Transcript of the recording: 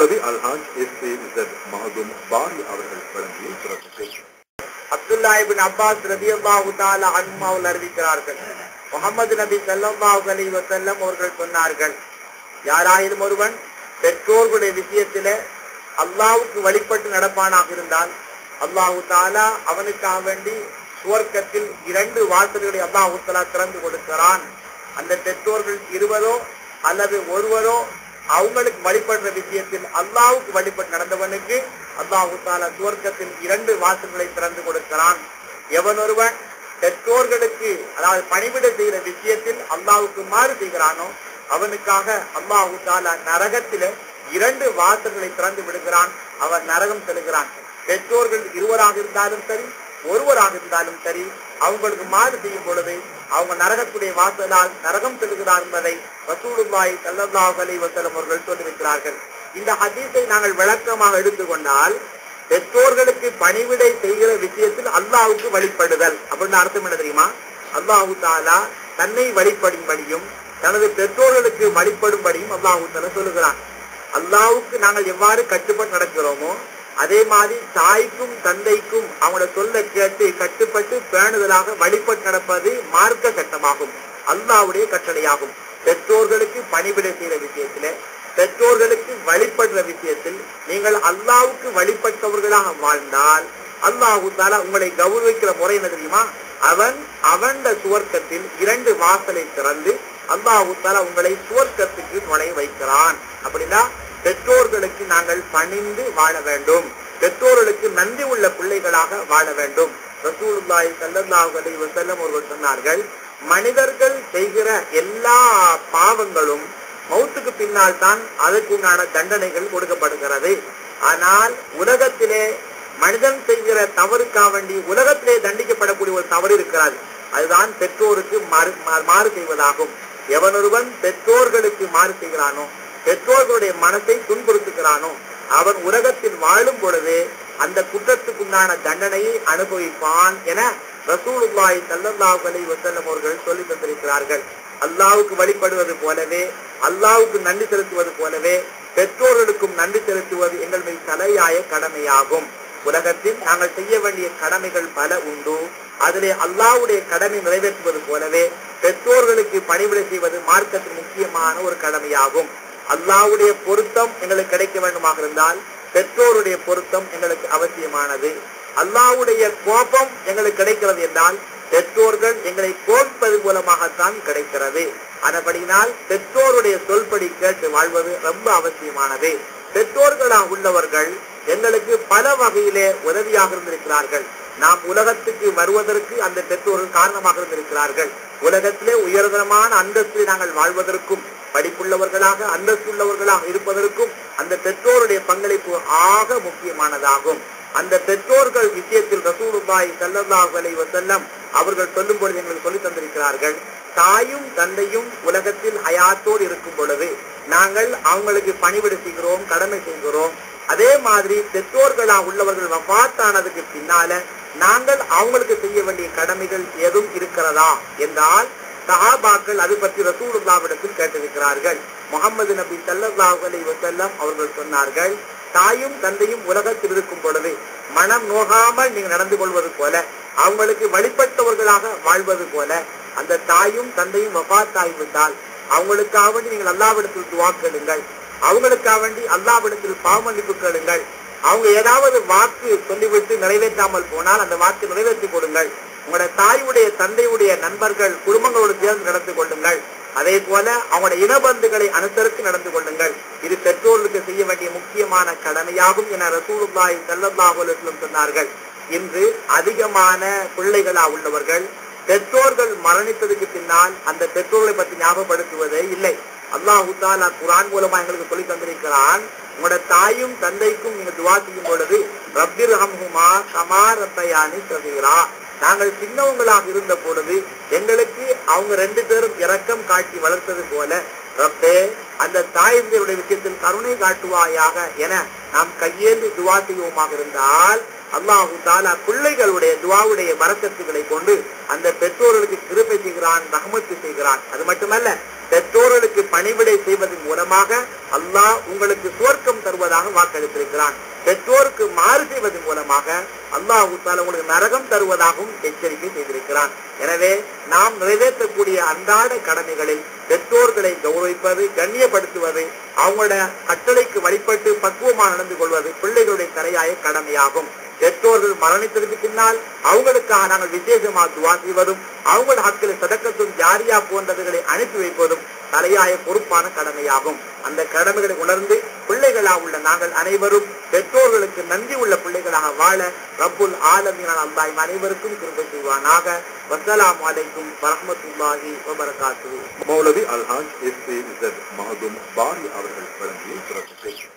இப்பொழுது அல்ஹாஜ் எஸ்.ஏ.இஸட் மஹதும் பாரி அவர்கள் வழங்கிய சிறப்பு. அப்துல்லாஹ் இப்னு அப்பாஸ் ரலியல்லாஹு தஆலா அன்ஹு அவர்கள் அறிவிக்கிறார்கள், முஹம்மது நபி ஸல்லல்லாஹு அலைஹி வஸல்லம் அவர்கள் சொன்னார்கள், யாராயிலும் ஒருவன் பெற்றோர்களுடைய விஷயத்திலே அல்லாஹ்வுக்கு வழிபட்டு நடப்பானாக இருந்தால் அல்லாஹு தஆலா அவனுக்காக வேண்டி சுவர்க்கத்தில் 2 வாசல்களை அல்லாஹு தஆலா திறந்து கொடுக்கிறான். அந்த பெற்றோர்கள் 20 அல்லது ஒருவரோ அவங்களுக்கு வழிபடுற விஷயத்தில் அல்லாஹ்வுக்கு வழிபட்டு நடந்தவனுக்கு அல்லாஹு தஆலா சுவர்க்கத்தில் 2 வாசல்களை திறந்து கொடுக்கிறான். எவனொருவன் பெற்றோர்களுக்கு அதாவது பணிவிடை செய்கிற விஷயத்தில் அல்லாஹ்வுக்கு மாறு செய்கிறானோ அவனுக்காக அல்லாஹு தஆலா நரகத்திலே 2 வாசல்களை திறந்து விடுகிறான். அவன் நரகம் செல்கிறான். பெற்றோர்கள் 20 இருந்தாலும் சரி ஒருவராக இருந்தாலும் சரி அவங்களுக்கு மாறு செய்யும் பொழுது அவங்க நரகத்துடைய வாசலால் நரகம் செல்கிறார் என்பதை ரசூலுல்லாஹி ஸல்லல்லாஹு அலைஹி வஸல்லம் அவர்கள் சொல்லியிருக்கிறார்கள். இந்த ஹதீஸை நாங்கள் விளக்கமாக எடுத்துக்கொண்டால் பெற்றோர்களுக்கு பணிவிடை செய்கிற விஷயத்தில் அல்லாஹ்வுக்கு வழிபடுதல் அப்படின்னு அர்த்தம் என்ன தெரியுமா? அல்லாஹு தஆலா தன்னை வழிபடும்படியும் தனது பெற்றோர்களுக்கு வழிபடும்படியும் அல்லாஹு தஆலா சொல்லுகிறான். அல்லாஹ்வுக்கு நாங்கள் எவ்வாறு கட்டுப்பட்டு நடக்கிறோமோ அதே மாதிரி தாய்க்கும் தந்தைக்கும் அவங்களோட சொல்ல கேட்டு கட்டுப்பட்டு பேணுதலாக வழிபட்டு நடப்பது மார்க்க சட்டமாகும், அல்லாஹ்வுடைய கட்டளையாகும். பெற்றோர்களுக்கு பணிவிடை செய்கிற விஷயத்திலே பெற்றோர்களுக்கு வழிபடுற விஷயத்தில் நீங்கள் அல்லாஹ்வுக்கு வழிபட்டவர்களாக வாழ்ந்தால் அல்லாஹு தஆலா உங்களை கௌரவிக்கிற முறை என்ன தெரியுமா? அவன் சுவர்க்கத்தில் 2 வாசலை திறந்து அல்லாஹு தஆலா உங்களை சுவர்க்கத்துக்கு நுழைய வைக்கிறான். அப்படின்னா பெற்றோர்களுக்கு நாங்கள் பணிந்து வாழ வேண்டும், பெற்றோர்களுக்கு நன்றி உள்ள பிள்ளைகளாக வாழ வேண்டும். ரசூலுல்லாஹி ஸல்லல்லாஹு அலைஹி வஸல்லம் அவர்கள் சொன்னார்கள், மனிதர்கள் செய்கிற எல்லா பாவங்களும் மௌத்துக்கு பின்னால் தான் அதற்குண்டான தண்டனைகள் கொடுக்கப்படுகிறது. ஆனால் உலகத்திலே மனிதன் செய்கிற தவறுக்காக வேண்டி உலகத்திலே தண்டிக்கப்படக்கூடிய ஒரு தவறு இருக்கிறது, அதுதான் பெற்றோருக்கு மாறு செய்வதாகும். எவனொருவன் பெற்றோர்களுக்கு மாறு செய்கிறானோ பெற்றோர்களுடைய மனத்தை துன்புறுத்துகிறானோ அவன் உலகத்தில் வாழும் பொழுது அந்த குற்றத்துக்குண்டான தண்டனையை அனுபவிப்பான் என ரசூலுல்லாஹி ஸல்லல்லாஹு அலைஹி வஸல்லம் அவர்கள் சொல்லி தந்திருக்கிறார்கள். அல்லாஹ்வுக்கு வழிபடுவது போலவே அல்லாஹ்வுக்கு நன்றி செலுத்துவது போலவே பெற்றோர்களுக்கும் நன்றி செலுத்துவது எங்கள் மீது தலையாய கடமையாகும். உலகத்தில் நாங்கள் செய்ய வேண்டிய கடமைகள் பல உண்டு. அதிலே அல்லாஹ்வுடைய கடமை நிறைவேற்றுவது போலவே பெற்றோர்களுக்கு பணிவிடை செய்வது மார்க்கத்தின் முக்கியமான ஒரு கடமையாகும். அல்லாஹ்வுடைய பொருத்தம் எங்களுக்கு கிடைக்க வேண்டுமாக இருந்தால் பெற்றோருடைய பொருத்தம் எங்களுக்கு அவசியமானது. அல்லாஹ்வுடைய கோபம் எங்களுக்கு கிடைக்கிறது என்றால் பெற்றோர்கள் எங்களை கோபிப்பது மூலமாகத்தான் கிடைக்கிறது. அதன்படியினால் பெற்றோருடைய சொல்படி கேட்டு வாழ்வது ரொம்ப அவசியமானது. பெற்றோர்களாக உள்ளவர்கள் எங்களுக்கு பல வகையிலே உதவியாக இருந்திருக்கிறார்கள். நாம் உலகத்துக்கு வருவதற்கு அந்த பெற்றோர்கள் காரணமாக இருந்திருக்கிறார்கள். உலகத்திலே உயர்தரமான அந்தஸ்தில் நாங்கள் வாழ்வதற்கும் படிப்புள்ளவர்களாக அந்தஸ்துள்ளவர்களாக இருப்பதற்கும் அந்த பெற்றோருடைய பங்களிப்பு ஆக முக்கியமானதாகும். அந்த பெற்றோர்கள் விஷயத்தில் ரசூலுல்லாஹி ஸல்லல்லாஹு அலைஹி வஸல்லம் அவர்கள் சொல்லும் பொழுது எங்களுக்கு சொல்லி தந்திருக்கிறார்கள், தாயும் தந்தையும் உலகத்தில் ஹயாத்தோடு இருக்கும் பொழுது நாங்கள் அவங்களுக்கு பணிவிடை செய்கிறோம், கடமை செய்கிறோம். அதே மாதிரி பெற்றோர்களா உள்ளவர்கள் வஃபாத்தானதுக்கு பின்னால நாங்கள் அவங்களுக்கு செய்ய வேண்டிய கடமைகள் எதுவும் இருக்கிறதா என்றால் சஹாபாக்கள் அது பற்றி ரசூலுல்லாஹ்விடத்தில் கேட்டிருக்கிறார்கள். முஹம்மது நபி ஸல்லல்லாஹு அலைஹி வஸல்லம் அவர்கள் சொன்னார்கள், தாயும் தந்தையும் உலகத்தில் இருக்கும் பொழுது மனம் நோகாமல் நீங்க நடந்து கொள்வது போல அவங்களுக்கு வழிபட்டவர்களாக வாழ்வது போல அந்த தாயும் தந்தையும் வஃபாத்தாகிவிட்டால் அவங்களுக்காக வேண்டி நீங்கள் அல்லாஹ்விடத்தில் துஆ கேளுங்கள், அவங்களுக்காக வேண்டி அல்லாஹ்விடத்தில் பாவ மன்னிப்பு கேளுங்கள். அவங்க ஏதாவது வாக்கு சொல்லிவிட்டு நிறைவேற்றாமல் போனால் அந்த வாக்கு நிறைவேற்றி கொடுங்கள். உங்களோட தாயுடைய தந்தையுடைய நண்பர்கள் குடும்பங்களோடு சேர்ந்து நடந்து கொள்ளுங்கள். அதே போல அவங்களுடைய இனபந்துகளை அனுசரித்து நடந்து கொள்ளுங்கள். இது பெற்றோர்களுக்கு செய்ய வேண்டிய முக்கியமான கடமையாகும் என ரசூலுல்லாஹி ஸல்லல்லாஹு அலைஹி வஸல்லம் சொன்னார்கள். இன்று அதிகமான பிள்ளைகளா உள்ளவர்கள் பெற்றோர்கள் மரணித்ததுக்கு பின்னால் அந்த பெற்றோர்களை பற்றி ஞாபகப்படுத்துவதே இல்லை. அல்லாஹ் தஆலா குர்ஆன் மூலமா எங்களுக்கு சொல்லி தந்திருக்கிறான், உங்களோட தாயும் தந்தைக்கும் நீங்க துஆ செய்யும் பொழுது ரப்பிர்ஹம்ஹுமா கமா ரப்பயானி ஸகீரா, நாங்கள் சின்னவங்களாக இருந்த பொழுது எங்களுக்கு அவங்க 2 பேரும் இரக்கம் காட்டி வளர்த்தது போல ரப்பே அந்த தாயினுடைய விஷயத்தில் கருணை காட்டுவாயாக என நாம் கையேந்தி துஆ செய்வோமாக இருந்தால் அல்லாஹு தஆலா பிள்ளைகளுடைய துஆவுடைய பரக்கத்துகளை கொண்டு அந்த பெற்றோர்களுக்கு கிருபை செய்கிறான், ரஹ்மத்து செய்கிறான். அது மட்டுமல்ல, பெற்றோர்களுக்கு பணிவிடை செய்வதன் மூலமாக அல்லாஹ் உங்களுக்கு சுவர்க்கம் தருவதாக வாக்களித்திருக்கிறான். பெற்றோருக்கு மாறு செய்வதன் மூலமாக அல்லாஹ் தஆலா உங்களுக்கு நரகம் தருவதாகவும் எச்சரிக்கை செய்திருக்கிறான். எனவே நாம் நிறைவேற்றக்கூடிய அன்றாட கடமைகளில் பெற்றோர்களை கௌரவிப்பது, கண்ணியப்படுத்துவது, அவங்களோட கட்டளைக்கு வழிபட்டு பக்குவமாக நடந்து கொள்வது பிள்ளைகளுடைய தலையாய கடமையாகும். பெற்றோர்கள் மரணித்ததற்கு பின்னால் அவங்களுக்காக நாங்கள் விசேஷமாக துவா செய்வதும், அவங்களோட ஹக்கில் சதக்கத்தும் ஜாரியா போன்றவர்களை அனுப்பி வைப்பதும் தலையாய பொறுப்பான கடமையாகும். அந்த கடமைகளை உணர்ந்து பிள்ளைகளாக உள்ள நாங்கள் அனைவரும் பெற்றோர்களுக்கு நன்றி உள்ள பிள்ளைகளாக வாழ ரப்புல் ஆலமீன் அல்லாஹ் அனைவருக்கும் கிருபை செய்வானாக. வஸ்ஸலாமு அலைக்கும் வரஹ்மத்துல்லாஹி வபரகாத்துஹு. மௌலவி அல்ஹாஜ் எஸ்.ஏ.இஸட் மஹதூம் பாரி அவர்கள் வழங்கிய சிறப்பு